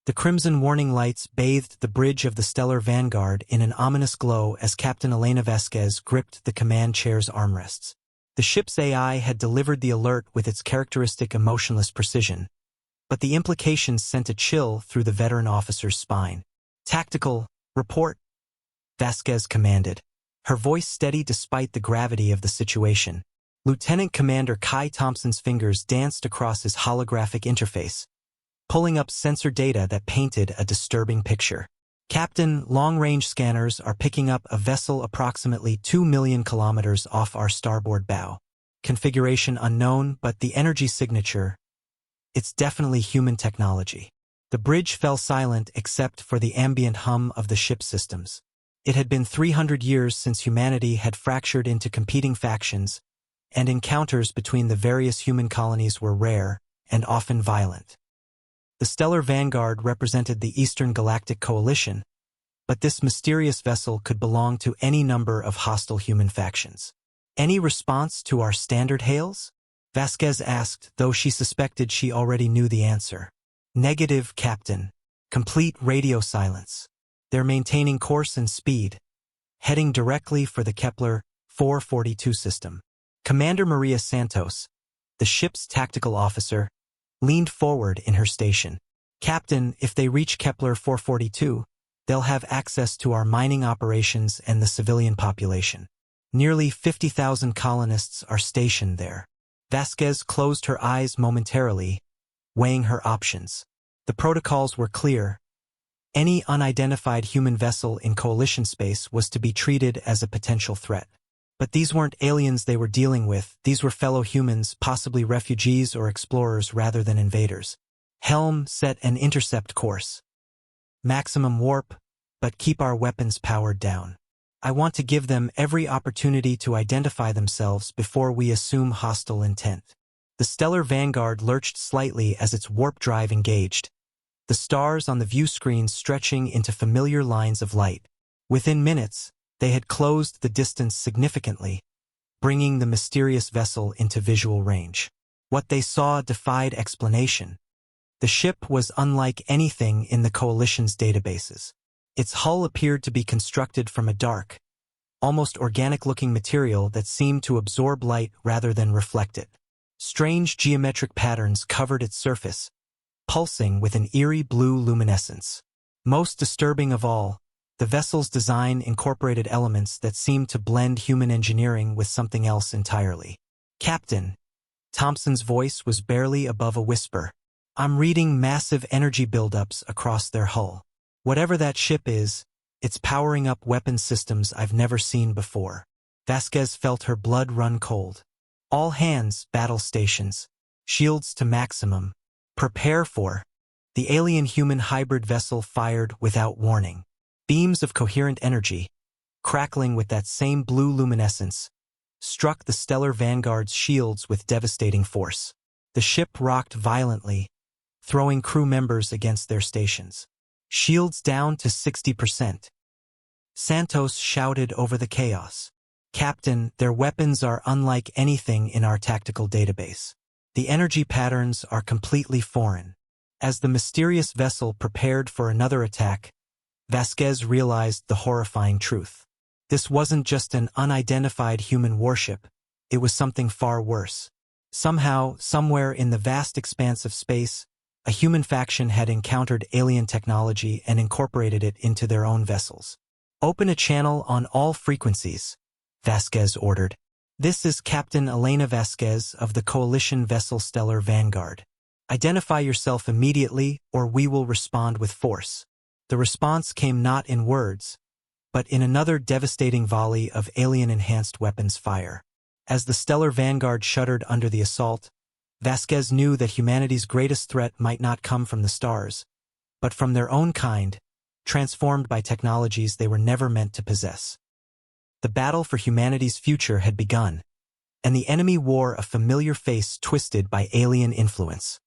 The crimson warning lights bathed the bridge of the Stellar Vanguard in an ominous glow as Captain Elena Vasquez gripped the command chair's armrests. The ship's AI had delivered the alert with its characteristic emotionless precision, but the implications sent a chill through the veteran officer's spine. "Tactical, report," Vasquez commanded, her voice steady despite the gravity of the situation. Lieutenant Commander Kai Thompson's fingers danced across his holographic interface, pulling up sensor data that painted a disturbing picture. "Captain, long-range scanners are picking up a vessel approximately 2 million kilometers off our starboard bow. Configuration unknown, but the energy signature, it's definitely human technology." The bridge fell silent except for the ambient hum of the ship's systems. It had been 300 years since humanity had fractured into competing factions, and encounters between the various human colonies were rare and often violent. The Stellar Vanguard represented the Eastern Galactic Coalition, but this mysterious vessel could belong to any number of hostile human factions. "Any response to our standard hails?" Vasquez asked, though she suspected she already knew the answer. "Negative, Captain. Complete radio silence. They're maintaining course and speed, heading directly for the Kepler 442 system." Commander Maria Santos, the ship's tactical officer, leaned forward in her station. "Captain, if they reach Kepler 442, they'll have access to our mining operations and the civilian population. Nearly 50,000 colonists are stationed there." Vasquez closed her eyes momentarily, weighing her options. The protocols were clear. Any unidentified human vessel in coalition space was to be treated as a potential threat. But these weren't aliens they were dealing with, these were fellow humans, possibly refugees or explorers rather than invaders. "Helm, set an intercept course. Maximum warp, but keep our weapons powered down. I want to give them every opportunity to identify themselves before we assume hostile intent." The Stellar Vanguard lurched slightly as its warp drive engaged, the stars on the view screen stretching into familiar lines of light. Within minutes, they had closed the distance significantly, bringing the mysterious vessel into visual range. What they saw defied explanation. The ship was unlike anything in the Coalition's databases. Its hull appeared to be constructed from a dark, almost organic-looking material that seemed to absorb light rather than reflect it. Strange geometric patterns covered its surface, pulsing with an eerie blue luminescence. Most disturbing of all, the vessel's design incorporated elements that seemed to blend human engineering with something else entirely. "Captain," Thompson's voice was barely above a whisper, "I'm reading massive energy buildups across their hull. Whatever that ship is, it's powering up weapon systems I've never seen before." Vasquez felt her blood run cold. "All hands, battle stations. Shields to maximum. Prepare for." The alien-human hybrid vessel fired without warning. Beams of coherent energy, crackling with that same blue luminescence, struck the Stellar Vanguard's shields with devastating force. The ship rocked violently, throwing crew members against their stations. "Shields down to 60%. Santos shouted over the chaos. "Captain, their weapons are unlike anything in our tactical database. The energy patterns are completely foreign." As the mysterious vessel prepared for another attack, Vasquez realized the horrifying truth. This wasn't just an unidentified human warship, it was something far worse. Somehow, somewhere in the vast expanse of space, a human faction had encountered alien technology and incorporated it into their own vessels. "Open a channel on all frequencies," Vasquez ordered. "This is Captain Elena Vasquez of the Coalition vessel Stellar Vanguard. Identify yourself immediately or we will respond with force." The response came not in words, but in another devastating volley of alien-enhanced weapons fire. As the Stellar Vanguard shuddered under the assault, Vasquez knew that humanity's greatest threat might not come from the stars, but from their own kind, transformed by technologies they were never meant to possess. The battle for humanity's future had begun, and the enemy wore a familiar face twisted by alien influence.